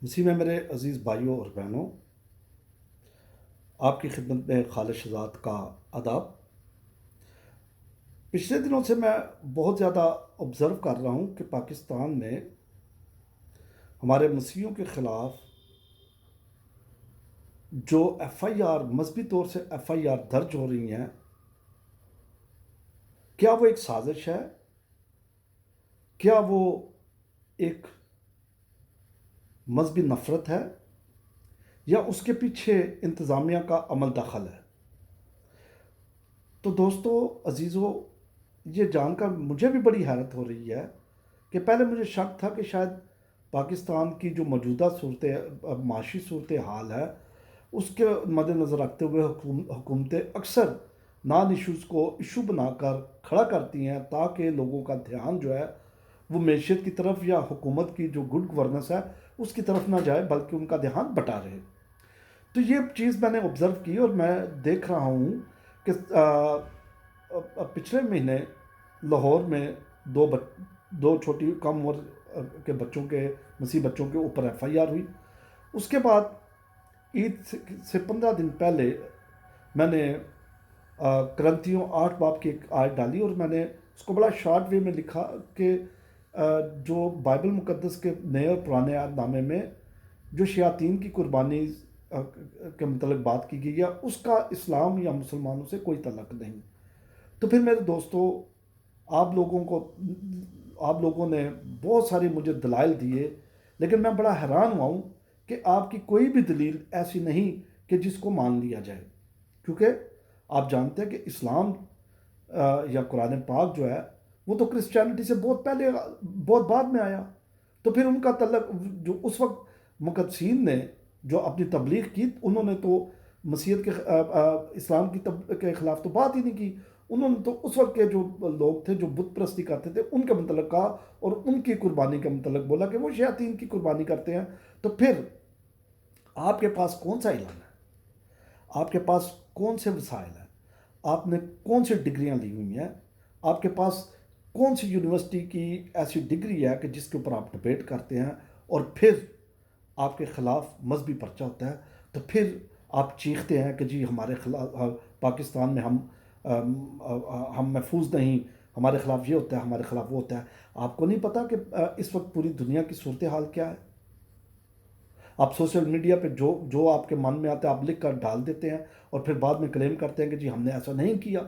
مسیح میں میرے عزیز بھائیوں اور بہنوں، آپ کی خدمت میں خالص ذات کا آداب۔ پچھلے دنوں سے میں بہت زیادہ آبزرو کر رہا ہوں کہ پاکستان میں ہمارے مسیحیوں کے خلاف جو ایف آئی آر مذہبی طور سے ایف آئی آر درج ہو رہی ہیں، کیا وہ ایک سازش ہے؟ کیا وہ ایک مذہبی نفرت ہے یا اس کے پیچھے انتظامیہ کا عمل دخل ہے؟ تو دوستو عزیزو، یہ جان کر مجھے بھی بڑی حیرت ہو رہی ہے کہ پہلے مجھے شک تھا کہ شاید پاکستان کی جو موجودہ معاشی صورتحال ہے اس کے مد نظر رکھتے ہوئے حکومتیں اکثر نان ایشوز کو ایشو بنا کر کھڑا کرتی ہیں تاکہ لوگوں کا دھیان جو ہے وہ معیشت کی طرف یا حکومت کی جو گڈ گورننس ہے اس کی طرف نہ جائے بلکہ ان کا دھیان بٹا رہے۔ تو یہ چیز میں نے آبزرو کی اور میں دیکھ رہا ہوں کہ پچھلے مہینے لاہور میں دو چھوٹی کم عمر کے بچوں کے مسیح بچوں کے اوپر ایف آئی آر ہوئی۔ اس کے بعد عید سے 15 دن پہلے میں نے کرنتھیوں 8 باب کی ایک آیت ڈالی اور میں نے اس کو بڑا شارٹ وے میں لکھا کہ جو بائبل مقدس کے نئے اور پرانے عہد نامے میں جو شیاطین کی قربانی کے متعلق بات کی گئی ہے اس کا اسلام یا مسلمانوں سے کوئی تعلق نہیں۔ تو پھر میرے دوستو، آپ لوگوں نے بہت سارے مجھے دلائل دیے، لیکن میں بڑا حیران ہوا ہوں کہ آپ کی کوئی بھی دلیل ایسی نہیں کہ جس کو مان لیا جائے، کیونکہ آپ جانتے ہیں کہ اسلام یا قرآن پاک جو ہے وہ تو کرسچینٹی سے بہت پہلے بہت بعد میں آیا۔ تو پھر ان کا تعلق جو اس وقت مقدسین نے جو اپنی تبلیغ کی، انہوں نے تو مسیحیت کے اسلام کے خلاف تو بات ہی نہیں کی۔ انہوں نے تو اس وقت کے جو لوگ تھے جو بت پرستی کرتے تھے ان کے متعلق کہا اور ان کی قربانی کے متعلق بولا کہ وہ شیاطین کی قربانی کرتے ہیں۔ تو پھر آپ کے پاس کون سا علم ہے؟ آپ کے پاس کون سے وسائل ہیں؟ آپ نے کون سی ڈگریاں لی ہوئی ہیں؟ آپ کے پاس کون سی یونیورسٹی کی ایسی ڈگری ہے کہ جس کے اوپر آپ ڈبیٹ کرتے ہیں اور پھر آپ کے خلاف مذہبی پرچہ ہوتا ہے تو پھر آپ چیختے ہیں کہ جی ہمارے خلاف پاکستان میں ہم محفوظ نہیں، ہمارے خلاف یہ ہوتا ہے، ہمارے خلاف وہ ہوتا ہے۔ آپ کو نہیں پتا کہ اس وقت پوری دنیا کی صورتحال کیا ہے؟ آپ سوشل میڈیا پہ جو آپ کے من میں آتا ہے آپ لکھ کر ڈال دیتے ہیں اور پھر بعد میں کلیم کرتے ہیں کہ جی ہم نے ایسا نہیں کیا۔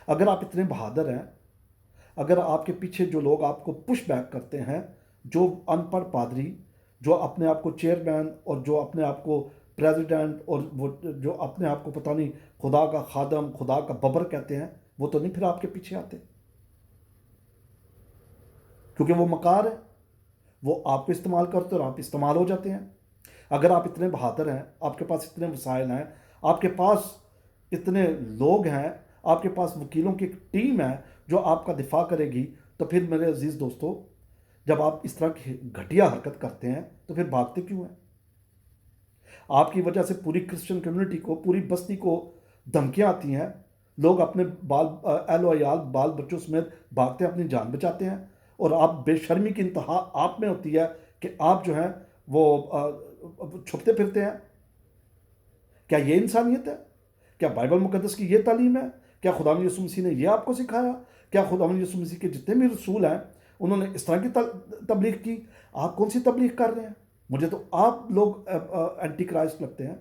اگر آپ اتنے بہادر ہیں، اگر آپ کے پیچھے جو لوگ آپ کو پش بیک کرتے ہیں، جو ان پڑھ پادری جو اپنے آپ کو چیئرمین اور جو اپنے آپ کو پریزیڈنٹ اور وہ جو اپنے آپ کو پتہ نہیں خدا کا خادم، خدا کا ببر کہتے ہیں، وہ تو نہیں پھر آپ کے پیچھے آتے، کیونکہ وہ مکار ہے، وہ آپ کو استعمال کرتے اور آپ استعمال ہو جاتے ہیں۔ اگر آپ اتنے بہادر ہیں، آپ کے پاس اتنے وسائل ہیں، آپ کے پاس اتنے لوگ ہیں، آپ کے پاس وکیلوں کی ایک ٹیم ہے جو آپ کا دفاع کرے گی، تو پھر میرے عزیز دوستو، جب آپ اس طرح کی گھٹیا حرکت کرتے ہیں تو پھر بھاگتے کیوں ہیں؟ آپ کی وجہ سے پوری کرسچن کمیونٹی کو، پوری بستی کو دھمکیاں آتی ہیں، لوگ اپنے اہل و عیال بال بچوں سمیت بھاگتے ہیں، اپنی جان بچاتے ہیں، اور آپ بے شرمی کی انتہا آپ میں ہوتی ہے کہ آپ جو ہیں وہ چھپتے پھرتے ہیں۔ کیا یہ انسانیت ہے؟ کیا بائبل مقدس کی یہ تعلیم ہے؟ کیا خداوند یسوع مسیح نے یہ آپ کو سکھایا؟ کیا خداوند یسوع مسیح کے جتنے بھی رسول ہیں انہوں نے اس طرح کی تبلیغ کی؟ آپ کون سی تبلیغ کر رہے ہیں؟ مجھے تو آپ لوگ اینٹی کرائسٹ لگتے ہیں۔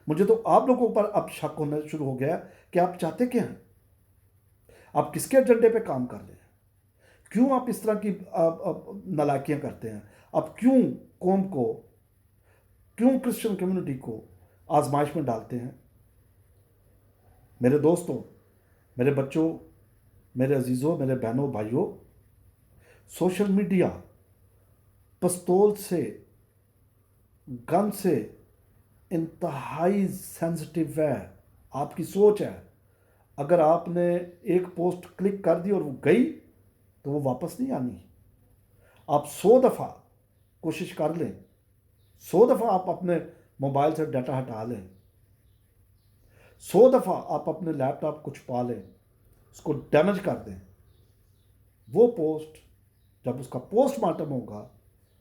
مجھے تو آپ لوگوں پر اب شک ہونا شروع ہو گیا کہ آپ چاہتے کیا ہیں؟ آپ کس کے ایجنڈے پہ کام کر رہے ہیں؟ کیوں آپ اس طرح کی نالائکیاں کرتے ہیں؟ آپ کیوں قوم کو، کیوں کرسچن کمیونٹی کو آزمائش میں ڈالتے ہیں؟ میرے دوستوں، میرے بچوں، میرے عزیزوں، میرے بہنوں بھائیوں، سوشل میڈیا پستول سے، گن سے انتہائی سینسٹیو ہے۔ آپ کی سوچ ہے، اگر آپ نے ایک پوسٹ کلک کر دی اور وہ گئی تو وہ واپس نہیں آنی۔ آپ 100 دفعہ کوشش کر لیں، 100 دفعہ آپ اپنے موبائل سے ڈیٹا ہٹا لیں، 100 دفعہ آپ اپنے لیپ ٹاپ کو چھپا لیں، اس کو ڈیمیج کر دیں، وہ پوسٹ جب اس کا پوسٹ مارٹم ہوگا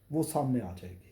وہ سامنے آ جائے گی۔